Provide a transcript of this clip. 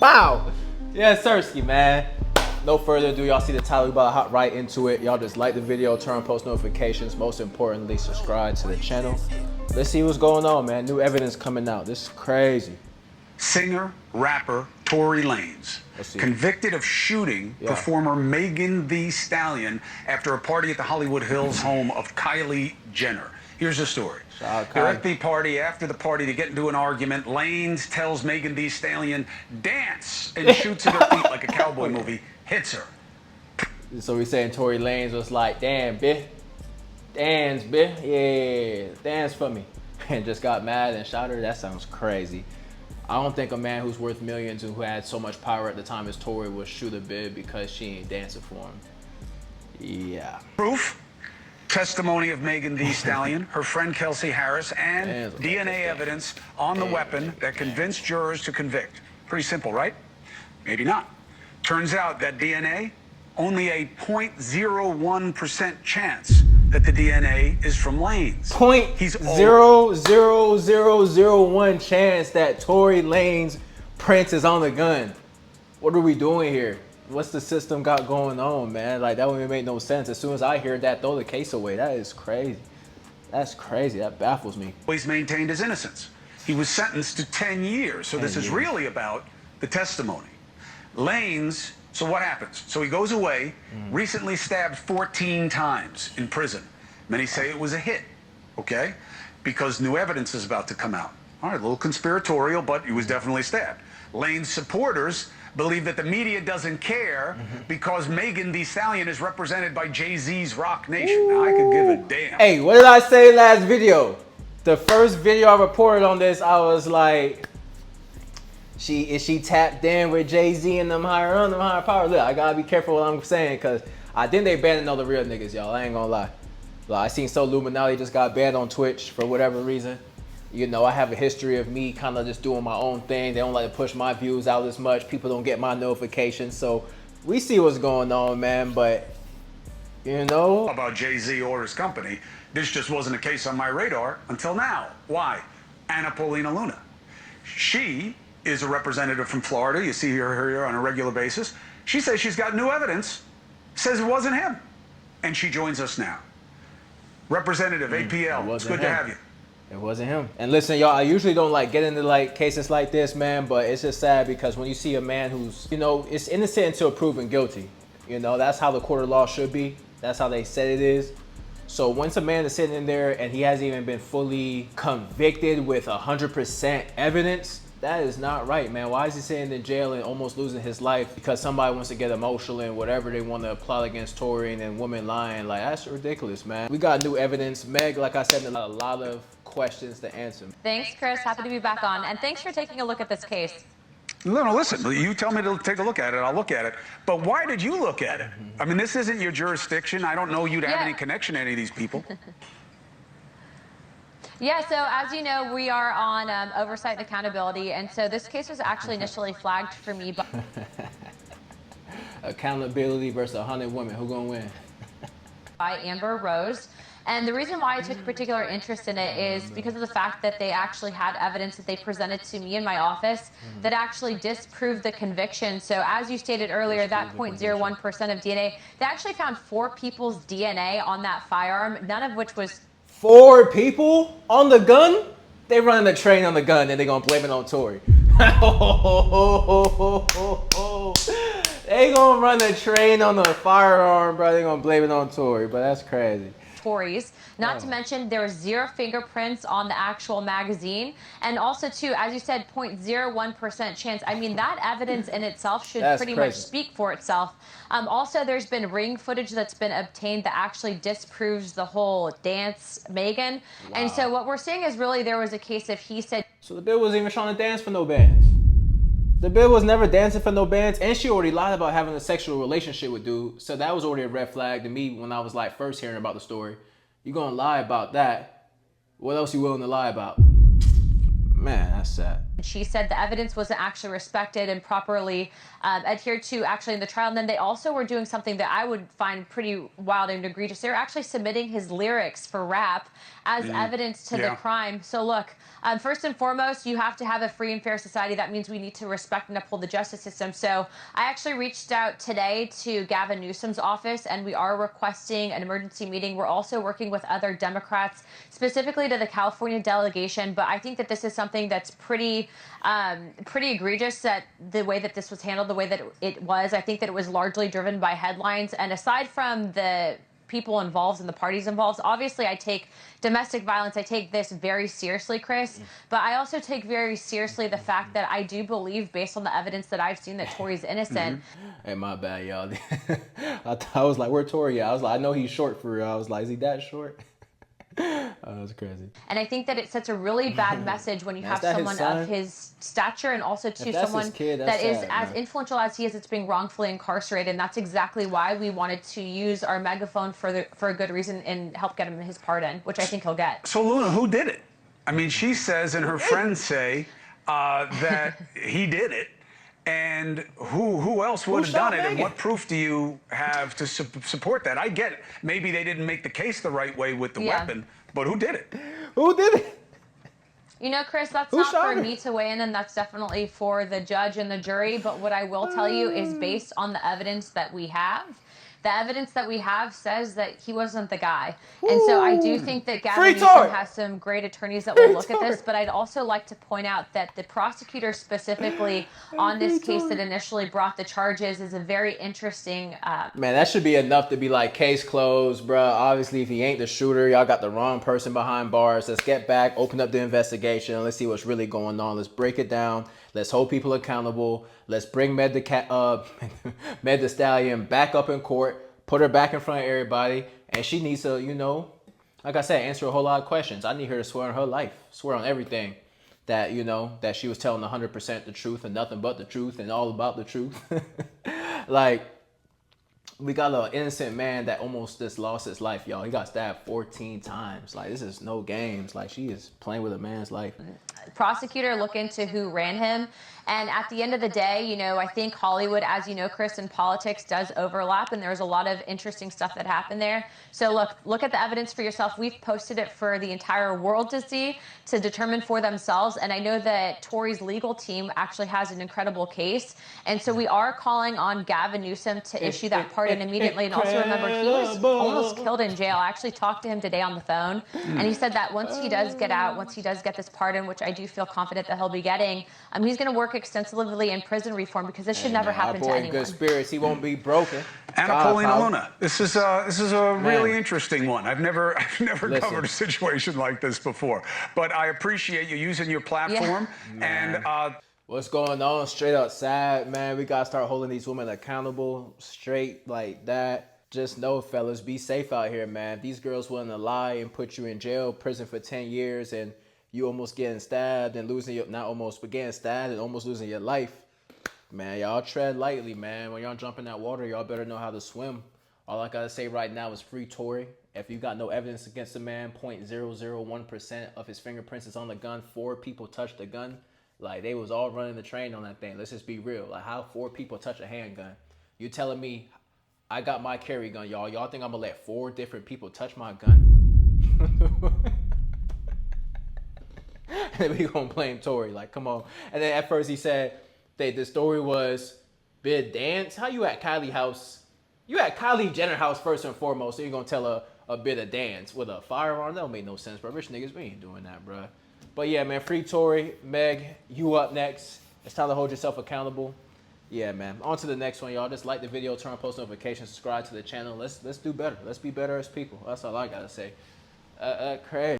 Bow. Yeah, Sirski, man. No further ado, y'all see the title, we about to hop right into it. Y'all just like the video, turn on post notifications. Most importantly, subscribe to the channel. Let's see what's going on, man. New evidence coming out. This is crazy. Singer, rapper Tory Lanez, convicted of shooting performer Megan Thee Stallion after a party at the Hollywood Hills home of Kylie Jenner. Here's the story. They're at the party. After the party, they get into an argument. Lanez tells Megan Thee Stallion, dance, and shoots at her feet like a cowboy movie, hits her. So we saying Tory Lanez was like, damn, bitch, dance, bitch, yeah, dance for me. And just got mad and shot her. That sounds crazy. I don't think a man who's worth millions and who had so much power at the time as Tory would shoot a bitch because she ain't dancing for him. Yeah. Proof? Testimony of Megan Thee Stallion, her friend Kelsey Harris, and DNA evidence on the weapon that convinced jurors to convict. Pretty simple, right? Maybe not. Turns out that DNA, only a 0.01% chance that the DNA is from Lanez. 0.00001 chance that Tory Lanez print is on the gun. What are we doing here? What's the system got going on, man? Like, that wouldn't make no sense. As soon as I hear that, throw the case away. That is crazy. That's crazy. That baffles me. He's maintained his innocence. He was sentenced to 10 years. So this is really about the testimony. Lanez, so what happens? So he goes away, recently stabbed 14 times in prison. Many say it was a hit, okay? Because new evidence is about to come out. All right, a little conspiratorial, but he was definitely stabbed. Lanez supporters believe that the media doesn't care because Megan Thee Stallion is represented by Jay-Z's Rock Nation. Now, I could give a damn. Hey, what did I say last video? The first video I reported on this, I was like, is she tapped in with Jay-Z and them higher power? Look, I gotta be careful what I'm saying, because I think they banned all the real niggas, y'all. I ain't gonna lie. Like, I seen So Illuminati just got banned on Twitch for whatever reason. You know, I have a history of me kind of just doing my own thing. They don't like to push my views out as much. People don't get my notifications. So we see what's going on, man. But, you know. About Jay-Z or his company, this just wasn't a case on my radar until now. Why? Paulina Luna. She is a representative from Florida. You see her here on a regular basis. She says she's got new evidence. Says it wasn't him. And she joins us now. Representative APL, it's good to have you. It wasn't him. And listen, y'all, I usually don't like get into like cases like this, man, but it's just sad because when you see a man who's, you know, it's innocent until proven guilty. You know, that's how the court of law should be. That's how they said it is. So once a man is sitting in there and he hasn't even been fully convicted with 100% evidence, that is not right, man. Why is he sitting in jail and almost losing his life because somebody wants to get emotional and whatever they want to plot against Tory and then women lying? Like, that's ridiculous, man. We got new evidence. Meg, like I said, a lot of questions to answer. Thanks, Chris. Happy to be back on. And thanks for taking a look at this case. No, listen, you tell me to take a look at it, I'll look at it. But why did you look at it? I mean, this isn't your jurisdiction. I don't know you to have any connection to any of these people. Yeah, so as you know, we are on oversight and accountability. And so this case was actually initially flagged for me. Accountability versus 100 women. Who gonna win? By Amber Rose. And the reason why I took a particular interest in it is because of the fact that they actually had evidence that they presented to me in my office that actually disproved the conviction. So as you stated earlier, that 0.01% of DNA, they actually found 4 people's DNA on that firearm, none of which was... 4 people on the gun? They running the train on the gun and they gonna blame it on Tory. They gonna run the train on the firearm, bro. They gonna blame it on Tory, but that's crazy. Tories. Not to mention there were 0 fingerprints on the actual magazine, and also too, as you said, 0.01% chance. I mean, that evidence in itself should pretty much speak for itself. Also, there's been ring footage that's been obtained that actually disproves the whole dance, Megan. And so what we're seeing is really there was a case of he said. So the bill wasn't even trying to dance for no bands. The bill was never dancing for no bands, and she already lied about having a sexual relationship with dude. So that was already a red flag to me when I was like first hearing about the story. You gonna lie about that? What else you willing to lie about? Man, That's sad. She said the evidence wasn't actually respected and properly adhered to actually in the trial. And then they also were doing something that I would find pretty wild and egregious. They were actually submitting his lyrics for rap as evidence to the crime. So look, first and foremost, you have to have a free and fair society. That means we need to respect and uphold the justice system. So I actually reached out today to Gavin Newsom's office, and we are requesting an emergency meeting. We're also working with other Democrats, specifically to the California delegation. But I think that this is something that's pretty egregious, that the way that this was handled, the way that it was. I think that it was largely driven by headlines. And aside from the people involved and the parties involved, obviously I take domestic violence, I take this very seriously, Chris, but I also take very seriously the fact that I do believe, based on the evidence that I've seen, that Tory's innocent. Hey, my bad, y'all. I was like, where Tory at? I was like, I know he's short for real. I was like, is he that short? Oh, that's crazy. And I think that it sets a really bad message when you have someone of his stature, and also to someone that is as influential as he is, that's being wrongfully incarcerated. And that's exactly why we wanted to use our megaphone for a good reason and help get him his pardon, which I think he'll get. So Luna, who did it? I mean, she says, and her friends say that he did it. And who else would have done it? And what proof do you have to support that? I get it. Maybe they didn't make the case the right way with the weapon, but who did it? Who did it? You know, Chris, that's not for me to weigh in, and that's definitely for the judge and the jury. But what I will tell you is, based on the evidence that we have, the evidence that we have says that he wasn't the guy. And so I do think that Gavin Newsom has some great attorneys that will look at this. But I'd also like to point out that the prosecutor specifically on this case that initially brought the charges is a very interesting... Man, that should be enough to be like, case closed, bro. Obviously, if he ain't the shooter, y'all got the wrong person behind bars. Let's get back, open up the investigation. Let's see what's really going on. Let's break it down. Let's hold people accountable. Let's bring Meg the Stallion back up in court, put her back in front of everybody, and she needs to, you know, like I said, answer a whole lot of questions. I need her to swear on her life, swear on everything, that, you know, that she was telling 100% the truth and nothing but the truth and all about the truth. Like, we got an innocent man that almost just lost his life, y'all. He got stabbed 14 times. Like, this is no games. Like, she is playing with a man's life. Prosecutor look into who ran him. And at the end of the day, you know, I think Hollywood, as you know, Chris, in politics does overlap, and there's a lot of interesting stuff that happened there. So look at the evidence for yourself. We've posted it for the entire world to see, to determine for themselves. And I know that Tory's legal team actually has an incredible case. And so we are calling on Gavin Newsom to issue that pardon immediately. And also remember, he was almost killed in jail. I actually talked to him today on the phone, and he said that once he does get out, once he does get this pardon, which I do feel confident that he'll be getting, he's going to work extensively in prison reform, because this should never happen to anyone. In good spirits, he won't be broken. Anna Paulina Luna, this is a really interesting one. I've never covered a situation like this before, but I appreciate you using your platform. And what's going on? Straight up sad, man. We gotta start holding these women accountable, straight like that. Just know, fellas, be safe out here, man. If these girls willing to lie and put you in jail, prison for 10 years, and you almost getting stabbed and losing your, not almost, but getting stabbed and almost losing your life, man, y'all tread lightly, man. When y'all jump in that water, y'all better know how to swim. All I gotta say right now is free Tory. If you got no evidence against the man, 0.001% of his fingerprints is on the gun. 4 people touched the gun. Like, they was all running the train on that thing. Let's just be real. Like, how 4 people touch a handgun? You telling me I got my carry gun, y'all. Y'all think I'm gonna let 4 different people touch my gun? And we gonna blame Tory, like, come on. And then at first he said the story was bid dance. How you at Kylie house? You at Kylie Jenner house first and foremost, so you gonna tell a bit of dance with a firearm? That don't make no sense, bro. Rich niggas, we ain't doing that, bro. But yeah, man, free Tory. Meg, you up next. It's time to hold yourself accountable. Yeah, man. On to the next one, y'all. Just like the video, turn on post notifications, subscribe to the channel. Let's do better. Let's be better as people. That's all I gotta say. Crazy.